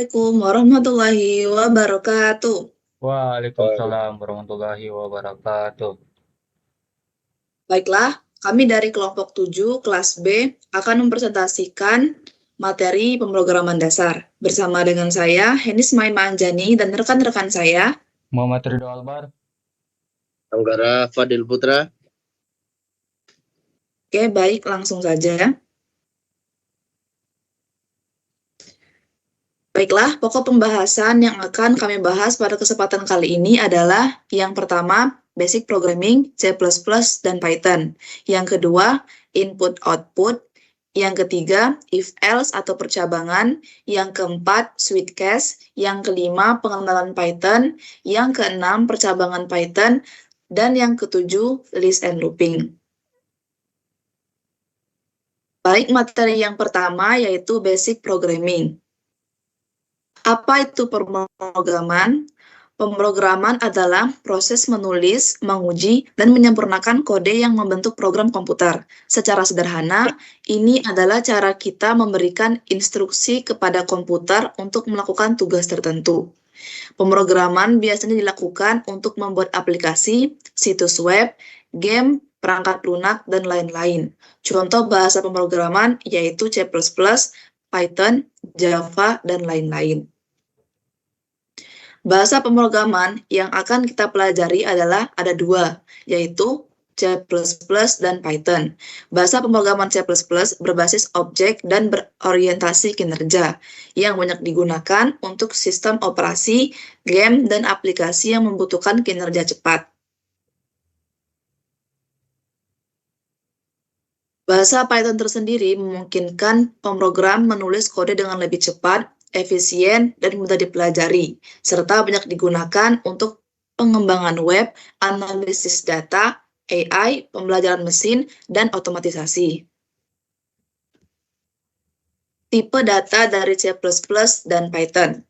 Assalamualaikum warahmatullahi wabarakatuh. Waalaikumsalam warahmatullahi wabarakatuh. Baiklah, kami dari kelompok 7 kelas B akan mempresentasikan materi pemrograman dasar. Bersama dengan saya, Henis Maima Anjani, dan rekan-rekan saya. Muhammad Ridho Albar. Anggara Fadil Putra. Oke, baik, langsung saja. Baiklah, pokok pembahasan yang akan kami bahas pada kesempatan kali ini adalah yang pertama, basic programming, C++ dan Python. Yang kedua, input-output. Yang ketiga, if-else atau percabangan. Yang keempat, switch case. Yang kelima, pengenalan Python. Yang keenam, percabangan Python. Dan yang ketujuh, list and looping. Baik, materi yang pertama yaitu basic programming. Apa itu pemrograman? Pemrograman adalah proses menulis, menguji, dan menyempurnakan kode yang membentuk program komputer. Secara sederhana, ini adalah cara kita memberikan instruksi kepada komputer untuk melakukan tugas tertentu. Pemrograman biasanya dilakukan untuk membuat aplikasi, situs web, game, perangkat lunak, dan lain-lain. Contoh bahasa pemrograman yaitu C++, Python, Java, dan lain-lain. Bahasa pemrograman yang akan kita pelajari adalah ada dua, yaitu C++ dan Python. Bahasa pemrograman C++ berbasis objek dan berorientasi kinerja, yang banyak digunakan untuk sistem operasi, game, dan aplikasi yang membutuhkan kinerja cepat. Bahasa Python tersendiri memungkinkan pemrogram menulis kode dengan lebih cepat, efisien, dan mudah dipelajari, serta banyak digunakan untuk pengembangan web, analisis data, AI, pembelajaran mesin, dan otomatisasi. Tipe data dari C++ dan Python.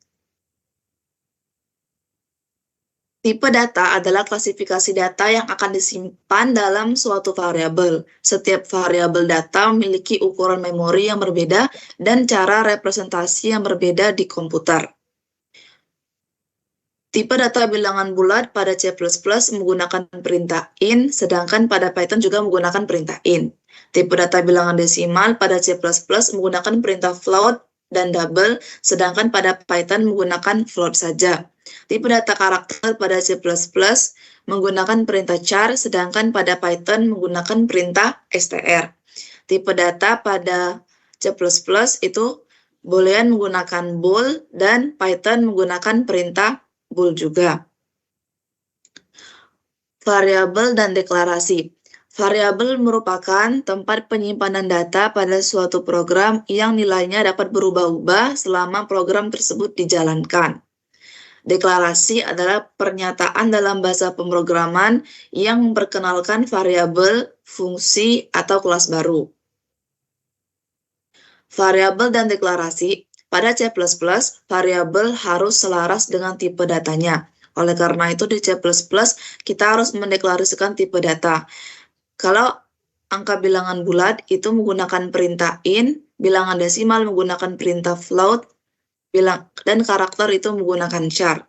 Tipe data adalah klasifikasi data yang akan disimpan dalam suatu variabel. Setiap variabel data memiliki ukuran memori yang berbeda dan cara representasi yang berbeda di komputer. Tipe data bilangan bulat pada C++ menggunakan perintah int, sedangkan pada Python juga menggunakan perintah int. Tipe data bilangan desimal pada C++ menggunakan perintah float dan double, sedangkan pada Python menggunakan float saja. Tipe data karakter pada C++ menggunakan perintah char, sedangkan pada Python menggunakan perintah str. Tipe data pada C++ itu boolean menggunakan bool dan Python menggunakan perintah bool juga. Variabel dan deklarasi. Variabel merupakan tempat penyimpanan data pada suatu program yang nilainya dapat berubah-ubah selama program tersebut dijalankan. Deklarasi adalah pernyataan dalam bahasa pemrograman yang memperkenalkan variabel, fungsi, atau kelas baru. Variabel dan deklarasi. Pada C++, variabel harus selaras dengan tipe datanya. Oleh karena itu, di C++, kita harus mendeklarasikan tipe data. Kalau angka bilangan bulat itu menggunakan perintah int, bilangan desimal menggunakan perintah float, dan karakter itu menggunakan char.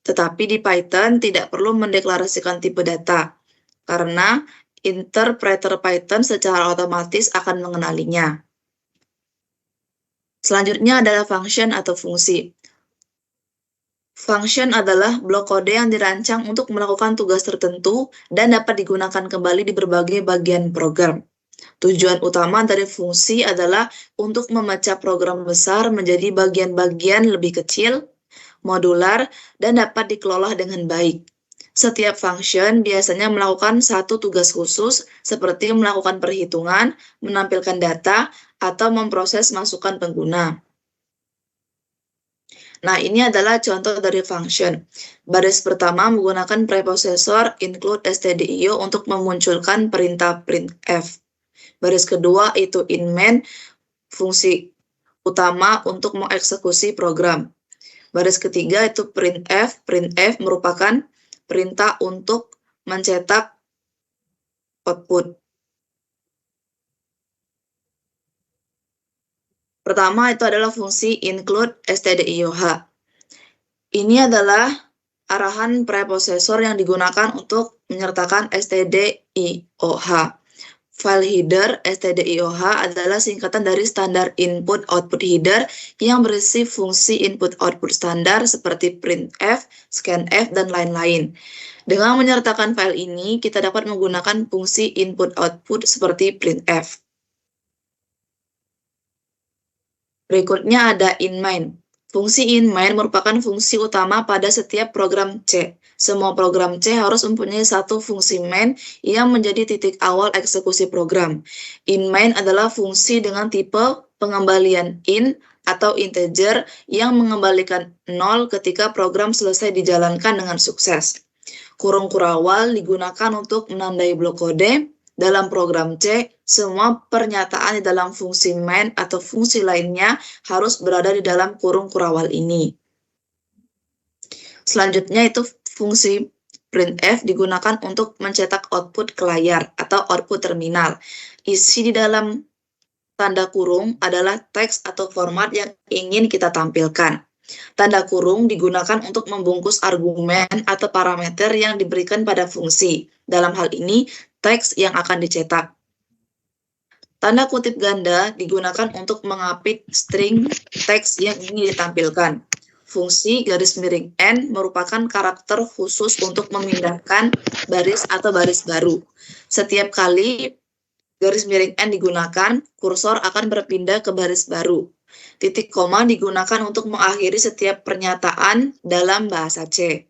Tetapi di Python tidak perlu mendeklarasikan tipe data, karena interpreter Python secara otomatis akan mengenalinya. Selanjutnya adalah function atau fungsi. Function adalah blok kode yang dirancang untuk melakukan tugas tertentu dan dapat digunakan kembali di berbagai bagian program. Tujuan utama dari fungsi adalah untuk memecah program besar menjadi bagian-bagian lebih kecil, modular, dan dapat dikelola dengan baik. Setiap function biasanya melakukan satu tugas khusus seperti melakukan perhitungan, menampilkan data, atau memproses masukan pengguna. Nah, ini adalah contoh dari function. Baris pertama menggunakan preprocessor include stdio untuk memunculkan perintah printf. Baris kedua itu inmain, fungsi utama untuk mengeksekusi program. Baris ketiga itu printf. Printf merupakan perintah untuk mencetak output. Pertama itu adalah fungsi include stdioh. Ini adalah arahan preprosesor yang digunakan untuk menyertakan stdioh. File header stdioh adalah singkatan dari standar input-output header yang berisi fungsi input-output standar seperti printf, scanf, dan lain-lain. Dengan menyertakan file ini, kita dapat menggunakan fungsi input-output seperti printf. Berikutnya ada inMain. Fungsi inMain merupakan fungsi utama pada setiap program C. Semua program C harus mempunyai satu fungsi main yang menjadi titik awal eksekusi program. InMain adalah fungsi dengan tipe pengembalian in atau integer yang mengembalikan 0 ketika program selesai dijalankan dengan sukses. Kurung kurawal digunakan untuk menandai blok kode. Dalam program C, semua pernyataan di dalam fungsi main atau fungsi lainnya harus berada di dalam kurung kurawal ini. Selanjutnya itu fungsi printf digunakan untuk mencetak output ke layar atau output terminal. Isi di dalam tanda kurung adalah teks atau format yang ingin kita tampilkan. Tanda kurung digunakan untuk membungkus argumen atau parameter yang diberikan pada fungsi. Dalam hal ini, teks yang akan dicetak. Tanda kutip ganda digunakan untuk mengapit string teks yang ingin ditampilkan. Fungsi garis miring n merupakan karakter khusus untuk memindahkan baris atau baris baru. Setiap kali garis miring n digunakan, kursor akan berpindah ke baris baru. Titik koma digunakan untuk mengakhiri setiap pernyataan dalam bahasa C.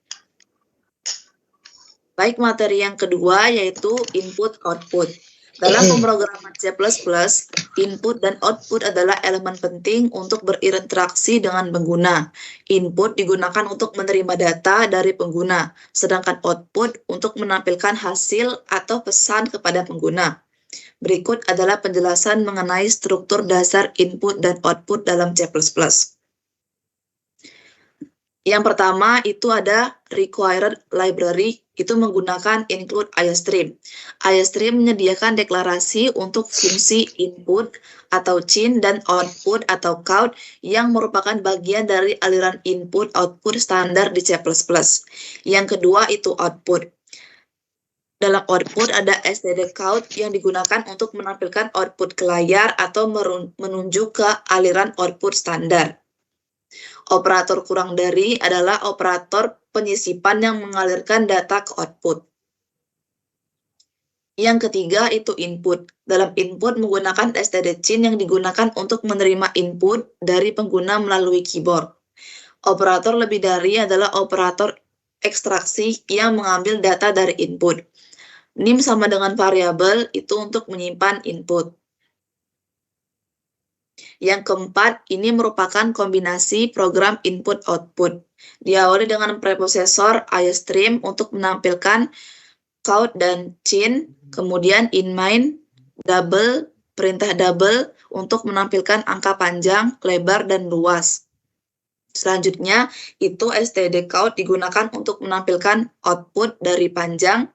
Baik, materi yang kedua yaitu input-output. Dalam pemrograman C++, input dan output adalah elemen penting untuk berinteraksi dengan pengguna. Input digunakan untuk menerima data dari pengguna, sedangkan output untuk menampilkan hasil atau pesan kepada pengguna. Berikut adalah penjelasan mengenai struktur dasar input dan output dalam C++. Yang pertama itu ada required library, itu menggunakan include iostream. Iostream menyediakan deklarasi untuk fungsi input atau cin dan output atau count yang merupakan bagian dari aliran input-output standar di C++. Yang kedua itu output. Dalam output ada stdcount yang digunakan untuk menampilkan output ke layar atau menunjuk ke aliran output standar. Operator kurang dari adalah operator penyisipan yang mengalirkan data ke output. Yang ketiga itu input. Dalam input menggunakan stdcin yang digunakan untuk menerima input dari pengguna melalui keyboard. Operator lebih dari adalah operator ekstraksi yang mengambil data dari input. Nim sama dengan variabel itu untuk menyimpan input. Yang keempat, ini merupakan kombinasi program input-output. Diawali dengan preprosesor iostream untuk menampilkan count dan cin, kemudian inMain, double, perintah double untuk menampilkan angka panjang, lebar, dan luas. Selanjutnya, itu stdcount digunakan untuk menampilkan output dari panjang,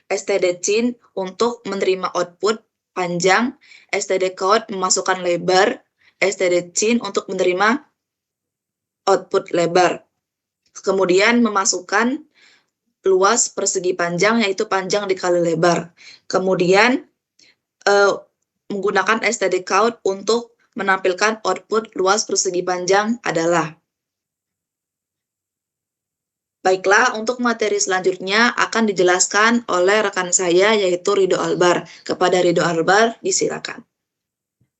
stdcin untuk menerima output panjang, stdcount memasukkan lebar, stdcin untuk menerima output lebar. Kemudian memasukkan luas persegi panjang, yaitu panjang dikali lebar. Kemudian menggunakan stdcount untuk menampilkan output luas persegi panjang adalah. Baiklah, untuk materi selanjutnya akan dijelaskan oleh rekan saya yaitu Ridho Albar. Kepada Ridho Albar, disilakan.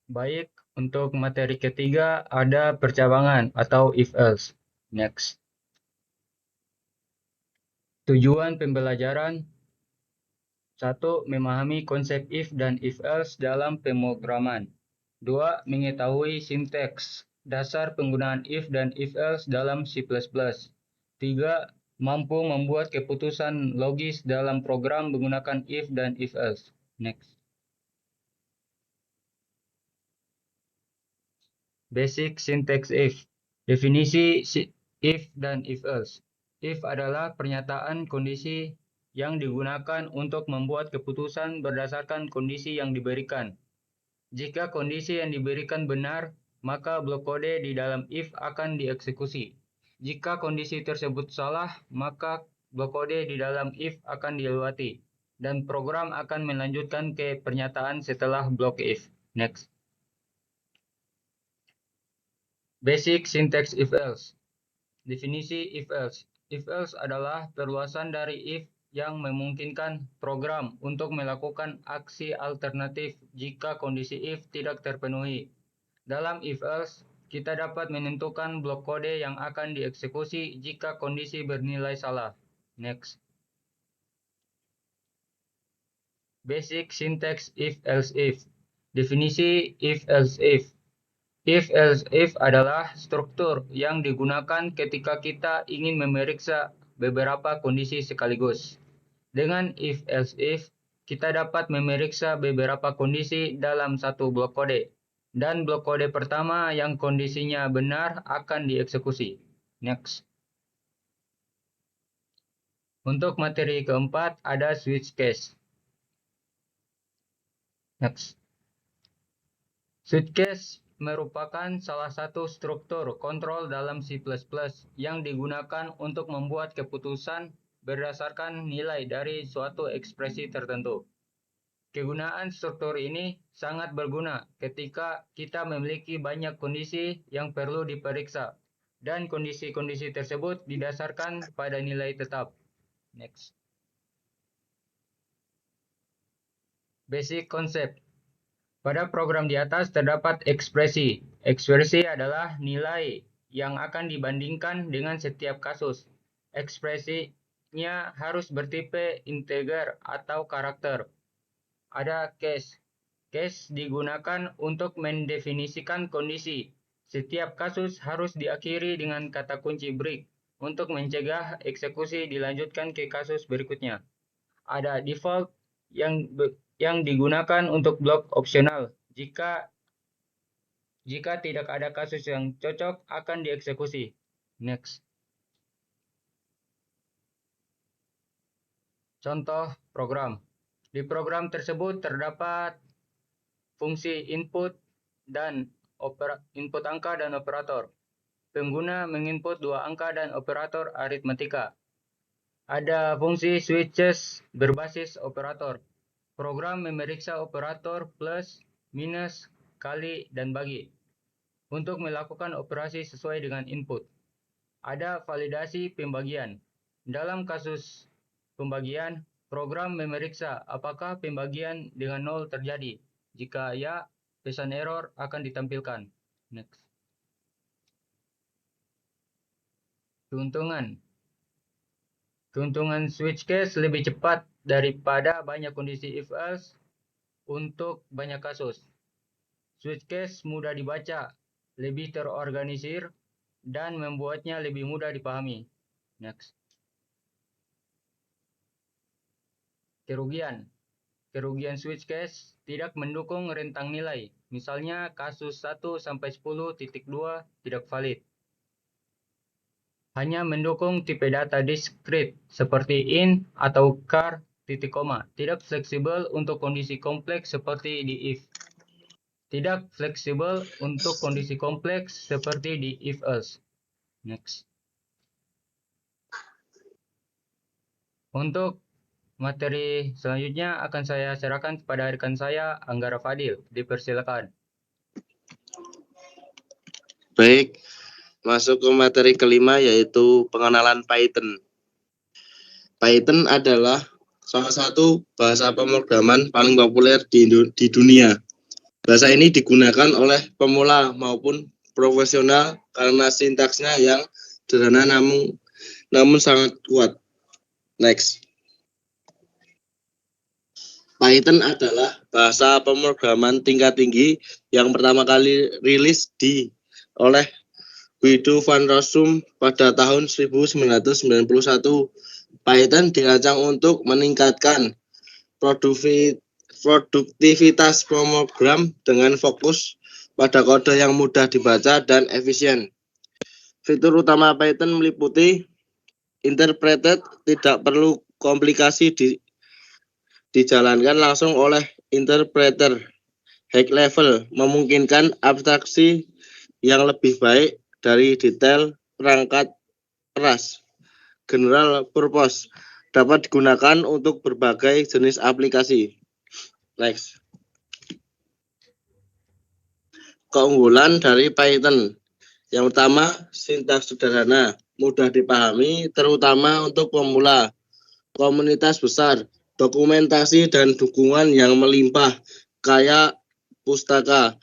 Baik, untuk materi ketiga ada percabangan atau if-else. Next. Tujuan pembelajaran 1. Memahami konsep if dan if-else dalam pemrograman. 2. Mengetahui sinteks dasar penggunaan if dan if-else dalam C++. 3. Mampu membuat keputusan logis dalam program menggunakan if dan if-else. Next. Basic syntax if. Definisi if dan if-else. If adalah pernyataan kondisi yang digunakan untuk membuat keputusan berdasarkan kondisi yang diberikan. Jika kondisi yang diberikan benar, maka blok kode di dalam if akan dieksekusi. Jika kondisi tersebut salah, maka blok kode di dalam if akan dilewati, dan program akan melanjutkan ke pernyataan setelah blok if. Next. Basic syntax if-else. Definisi if-else. If-else adalah perluasan dari if yang memungkinkan program untuk melakukan aksi alternatif jika kondisi if tidak terpenuhi. Dalam if-else, kita dapat menentukan blok kode yang akan dieksekusi jika kondisi bernilai salah. Next. Basic syntax if-else-if. Definisi if-else-if. If-else-if adalah struktur yang digunakan ketika kita ingin memeriksa beberapa kondisi sekaligus. Dengan if-else-if, kita dapat memeriksa beberapa kondisi dalam satu blok kode. Dan blok kode pertama yang kondisinya benar akan dieksekusi. Next. Untuk materi keempat ada switch case. Next. Switch case merupakan salah satu struktur kontrol dalam C++ yang digunakan untuk membuat keputusan berdasarkan nilai dari suatu ekspresi tertentu. Kegunaan struktur ini sangat berguna ketika kita memiliki banyak kondisi yang perlu diperiksa, dan kondisi-kondisi tersebut didasarkan pada nilai tetap. Next. Basic concept. Pada program di atas terdapat ekspresi. Ekspresi adalah nilai yang akan dibandingkan dengan setiap kasus. Ekspresinya harus bertipe integer atau karakter. Ada case. Case digunakan untuk mendefinisikan kondisi. Setiap kasus harus diakhiri dengan kata kunci break untuk mencegah eksekusi dilanjutkan ke kasus berikutnya. Ada default yang digunakan untuk blok opsional. Jika tidak ada kasus yang cocok, akan dieksekusi. Next. Contoh program. Di program tersebut terdapat fungsi input dan input angka dan operator. Pengguna menginput dua angka dan operator aritmatika. Ada fungsi switches berbasis operator. Program memeriksa operator plus, minus, kali, dan bagi untuk melakukan operasi sesuai dengan input. Ada validasi pembagian. Dalam kasus pembagian, program memeriksa apakah pembagian dengan 0 terjadi. Jika ya, pesan error akan ditampilkan. Next. Keuntungan. Keuntungan switch case lebih cepat daripada banyak kondisi if-else untuk banyak kasus. Switch case mudah dibaca, lebih terorganisir, dan membuatnya lebih mudah dipahami. Next. Kerugian. Kerugian switch case tidak mendukung rentang nilai. Misalnya kasus 1-10.2 tidak valid. Hanya mendukung tipe data discrete seperti int atau char, titik koma. Tidak fleksibel untuk kondisi kompleks seperti di if. Tidak fleksibel untuk kondisi kompleks seperti di if-else. Next. Untuk materi selanjutnya akan saya serahkan kepada rekan saya, Anggara Fadil. Dipersilakan. Baik, masuk ke materi kelima yaitu pengenalan Python. Python adalah salah satu bahasa pemrograman paling populer di dunia. Bahasa ini digunakan oleh pemula maupun profesional karena sintaksnya yang sederhana namun sangat kuat. Next. Python adalah bahasa pemrograman tingkat tinggi yang pertama kali rilis oleh Guido van Rossum pada tahun 1991. Python dirancang untuk meningkatkan produktivitas pemrogram dengan fokus pada kode yang mudah dibaca dan efisien. Fitur utama Python meliputi interpreted, tidak perlu komplikasi dijalankan langsung oleh interpreter. High level, memungkinkan abstraksi yang lebih baik dari detail perangkat keras. General purpose dapat digunakan untuk berbagai jenis aplikasi. Next. Keunggulan dari Python. Yang pertama, sintaks sederhana, mudah dipahami, terutama untuk pemula. Komunitas besar, dokumentasi dan dukungan yang melimpah, kayak pustaka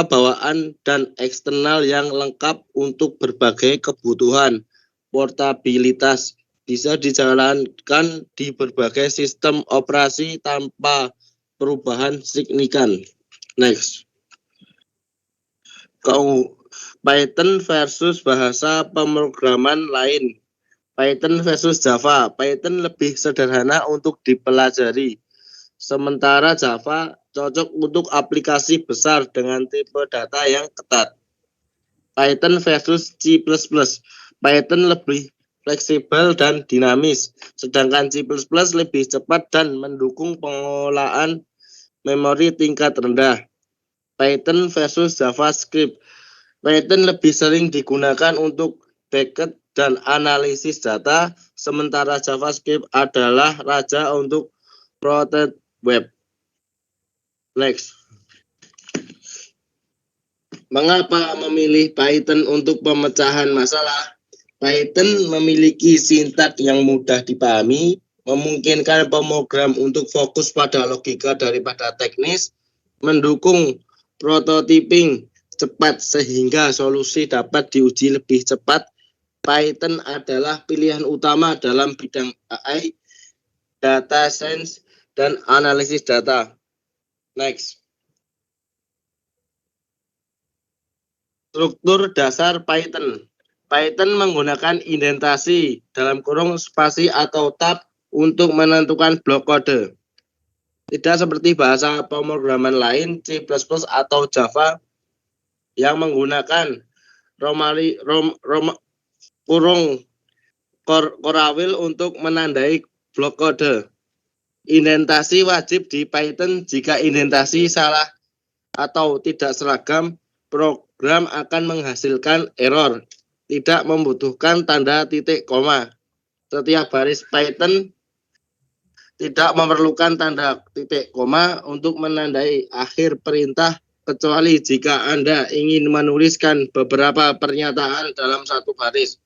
bawaan dan eksternal yang lengkap untuk berbagai kebutuhan. Portabilitas bisa dijalankan di berbagai sistem operasi tanpa perubahan signifikan. Next. Python versus bahasa pemrograman lain. Python versus Java. Python lebih sederhana untuk dipelajari. Sementara Java cocok untuk aplikasi besar dengan tipe data yang ketat. Python versus C++. Python lebih fleksibel dan dinamis, sedangkan C++ lebih cepat dan mendukung pengolahan memori tingkat rendah. Python versus JavaScript. Python lebih sering digunakan untuk backend dan analisis data, sementara JavaScript adalah raja untuk front-end web. Next. Mengapa memilih Python untuk pemecahan masalah? Python memiliki sintaks yang mudah dipahami, memungkinkan pemrogram untuk fokus pada logika daripada teknis, mendukung prototyping cepat sehingga solusi dapat diuji lebih cepat. Python adalah pilihan utama dalam bidang AI, data science, dan analisis data. Next. Struktur dasar Python. Python menggunakan indentasi dalam kurung spasi atau tab untuk menentukan blok kode. Tidak seperti bahasa pemrograman lain, C++ atau Java yang menggunakan kurung korawil untuk menandai blok kode. Indentasi wajib di Python. Jika indentasi salah atau tidak seragam, program akan menghasilkan error. Tidak membutuhkan tanda titik koma. Setiap baris Python tidak memerlukan tanda titik koma untuk menandai akhir perintah, kecuali jika Anda ingin menuliskan beberapa pernyataan dalam satu baris.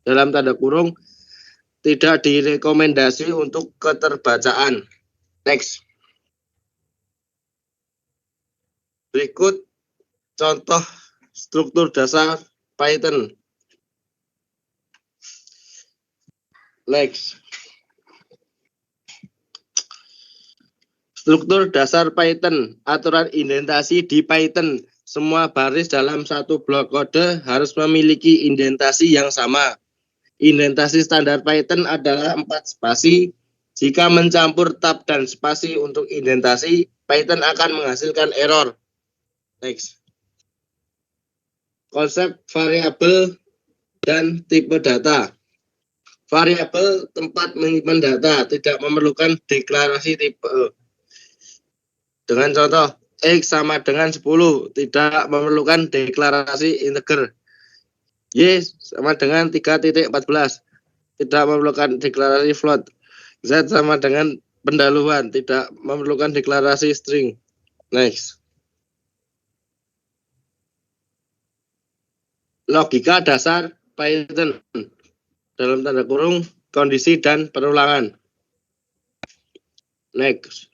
Dalam tanda kurung, tidak direkomendasi untuk keterbacaan. Next. Berikut contoh struktur dasar Python. Next. Struktur dasar Python. Aturan indentasi di Python. Semua baris dalam satu blok kode harus memiliki indentasi yang sama. Indentasi standar Python adalah 4 spasi. Jika mencampur tab dan spasi untuk indentasi, Python akan menghasilkan error. Next. Konsep variabel dan tipe data. Variabel tempat menyimpan data tidak memerlukan deklarasi tipe. Dengan contoh, X sama dengan 10 tidak memerlukan deklarasi integer. Y sama dengan 3.14 tidak memerlukan deklarasi float. Z sama dengan pendahuluan tidak memerlukan deklarasi string. Next. Logika dasar Python dalam tanda kurung kondisi dan perulangan. Next.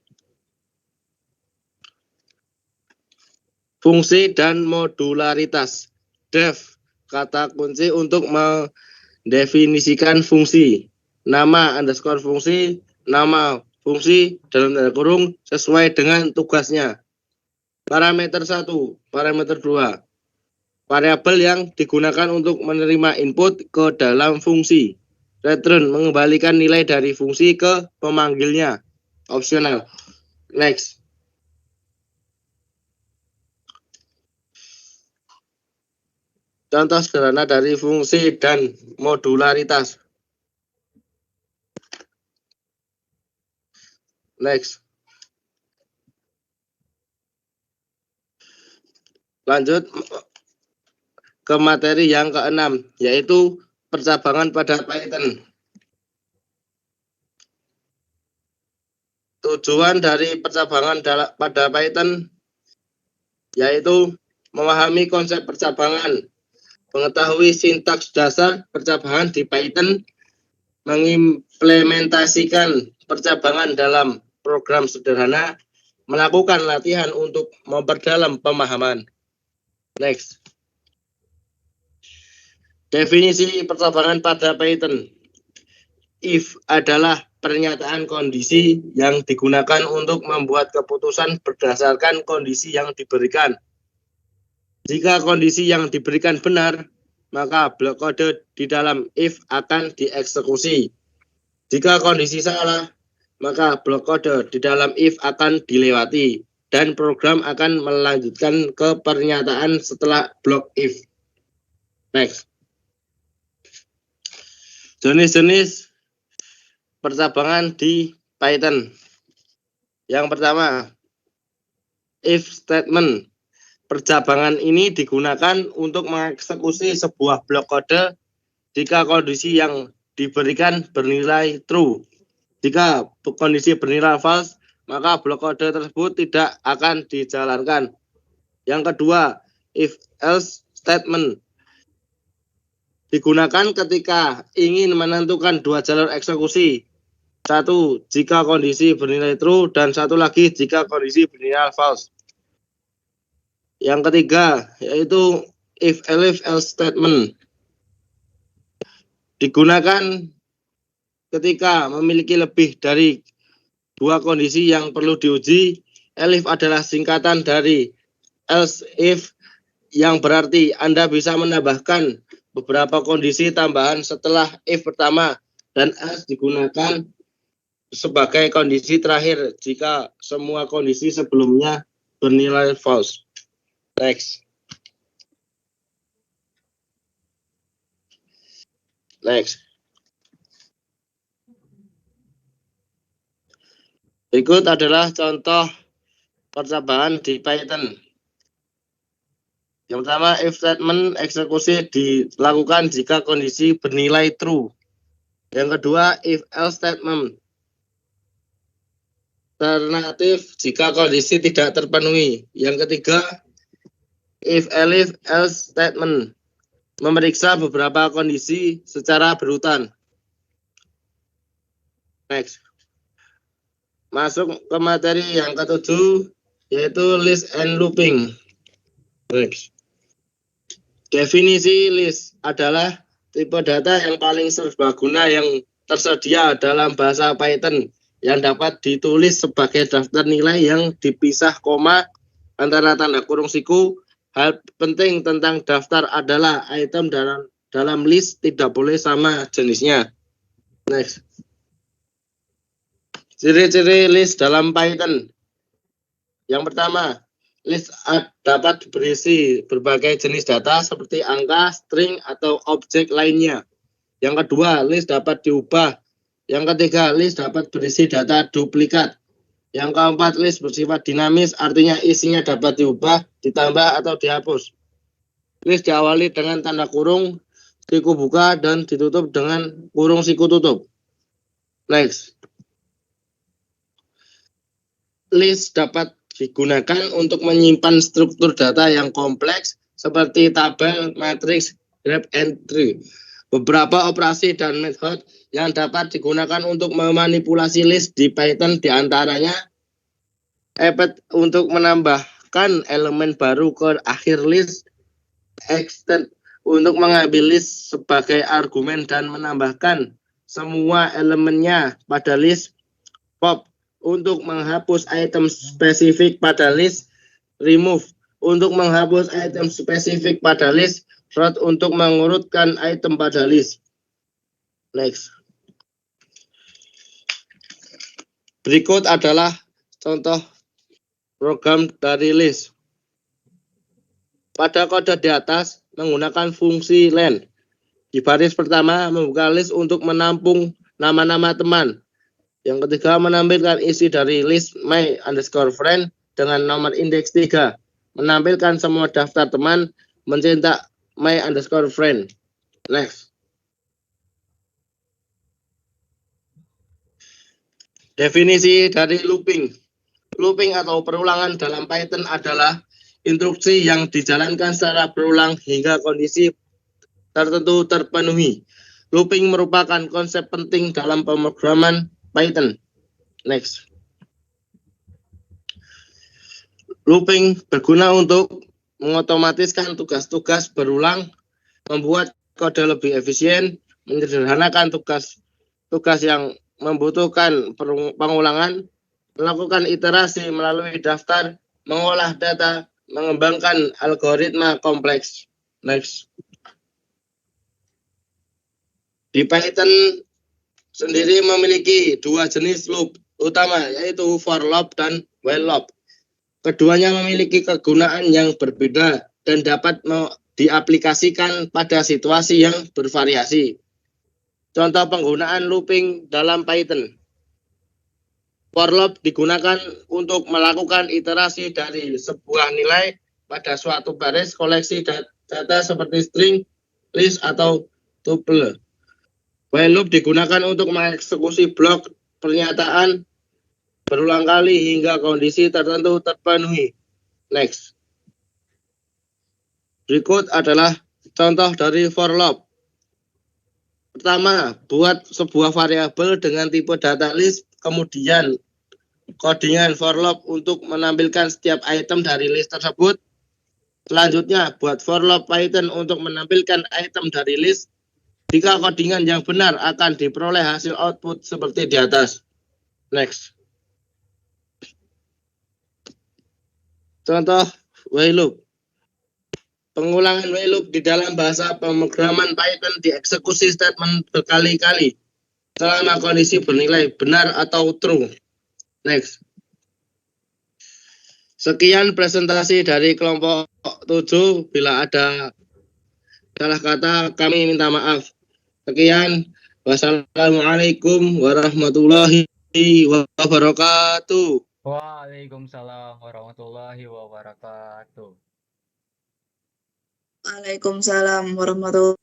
Fungsi dan modularitas. Def, kata kunci untuk mendefinisikan fungsi. Nama underscore fungsi, nama fungsi dalam tanda kurung sesuai dengan tugasnya. Parameter 1, parameter 2. Variabel yang digunakan untuk menerima input ke dalam fungsi. Return, mengembalikan nilai dari fungsi ke pemanggilnya. Opsional. Next. Contoh sederhana dari fungsi dan modularitas. Next. Lanjut, ke materi yang keenam, yaitu percabangan pada Python. Tujuan dari percabangan pada Python yaitu memahami konsep percabangan, mengetahui sintaks dasar percabangan di Python, mengimplementasikan percabangan dalam program sederhana, melakukan latihan untuk memperdalam pemahaman. Next. Definisi percabangan pada Python. If adalah pernyataan kondisi yang digunakan untuk membuat keputusan berdasarkan kondisi yang diberikan. Jika kondisi yang diberikan benar, maka blok kode di dalam if akan dieksekusi. Jika kondisi salah, maka blok kode di dalam if akan dilewati dan program akan melanjutkan ke pernyataan setelah blok if. Next. Jenis-jenis percabangan di Python. Yang pertama, if statement. Percabangan ini digunakan untuk mengeksekusi sebuah blok kode jika kondisi yang diberikan bernilai true. Jika kondisi bernilai false, maka blok kode tersebut tidak akan dijalankan. Yang kedua, if else statement. Digunakan ketika ingin menentukan dua jalur eksekusi. Satu, jika kondisi bernilai true, dan satu lagi jika kondisi bernilai false. Yang ketiga, yaitu if else statement. Digunakan ketika memiliki lebih dari dua kondisi yang perlu diuji. Elif adalah singkatan dari else if, yang berarti Anda bisa menambahkan beberapa kondisi tambahan setelah if pertama, dan else digunakan sebagai kondisi terakhir jika semua kondisi sebelumnya bernilai false. Next. Berikut adalah contoh percabangan di Python. Yang pertama, if statement eksekusi dilakukan jika kondisi bernilai true. Yang kedua, if else statement. Alternatif jika kondisi tidak terpenuhi. Yang ketiga, if else statement. Memeriksa beberapa kondisi secara berurutan. Next. Masuk ke materi yang ketujuh, yaitu list and looping. Next. Definisi list adalah tipe data yang paling serbaguna yang tersedia dalam bahasa Python yang dapat ditulis sebagai daftar nilai yang dipisah koma antara tanda kurung siku. Hal penting tentang daftar adalah item dalam list tidak boleh sama jenisnya. Next. Ciri-ciri list dalam Python. Yang pertama, list dapat berisi berbagai jenis data seperti angka, string, atau objek lainnya. Yang kedua, list dapat diubah. Yang ketiga, list dapat berisi data duplikat. Yang keempat, list bersifat dinamis, artinya isinya dapat diubah, ditambah, atau dihapus. List diawali dengan tanda kurung, siku buka, dan ditutup dengan kurung siku tutup. Next. List dapat digunakan untuk menyimpan struktur data yang kompleks seperti tabel, matriks, graph, entry. Beberapa operasi dan metode yang dapat digunakan untuk memanipulasi list di Python diantaranya append untuk menambahkan elemen baru ke akhir list, extend untuk mengambil list sebagai argumen dan menambahkan semua elemennya pada list, pop untuk menghapus item spesifik pada list, remove untuk menghapus item spesifik pada list, sort untuk mengurutkan item pada list. Next. Berikut adalah contoh program dari list. Pada kode di atas menggunakan fungsi len. Di baris pertama membuka list untuk menampung nama-nama teman. Yang ketiga, menampilkan isi dari list my_friend dengan nomor indeks 3. Menampilkan semua daftar teman, mencetak my underscore friend. Next. Definisi dari looping. Looping atau perulangan dalam Python adalah instruksi yang dijalankan secara berulang hingga kondisi tertentu terpenuhi. Looping merupakan konsep penting dalam pemrograman Python. Next. Looping berguna untuk mengotomatiskan tugas-tugas berulang, membuat kode lebih efisien, menyederhanakan tugas yang membutuhkan pengulangan, melakukan iterasi melalui daftar, mengolah data, mengembangkan algoritma kompleks. Next. Di Python sendiri memiliki dua jenis loop utama, yaitu for loop dan while loop. Keduanya memiliki kegunaan yang berbeda dan dapat diaplikasikan pada situasi yang bervariasi. Contoh penggunaan looping dalam Python. For loop digunakan untuk melakukan iterasi dari sebuah nilai pada suatu baris koleksi data seperti string, list, atau tuple. While loop digunakan untuk mengeksekusi blok pernyataan berulang kali hingga kondisi tertentu terpenuhi. Next. Berikut adalah contoh dari for loop. Pertama, buat sebuah variabel dengan tipe data list, kemudian codingan for loop untuk menampilkan setiap item dari list tersebut. Selanjutnya, buat for loop Python untuk menampilkan item dari list. Jika codingan yang benar akan diperoleh hasil output seperti di atas. Next. Contoh while loop. Pengulangan while loop di dalam bahasa pemrograman Python dieksekusi statement berkali-kali selama kondisi bernilai benar atau true. Next. Sekian presentasi dari kelompok 7. Bila ada salah kata, kami minta maaf. Sekian. Wassalamualaikum warahmatullahi wabarakatuh. Waalaikumsalam warahmatullahi wabarakatuh. Waalaikumsalam warahmatullahi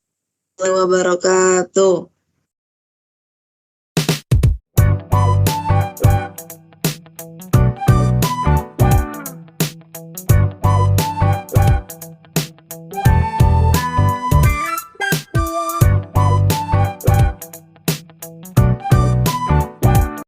wabarakatuh.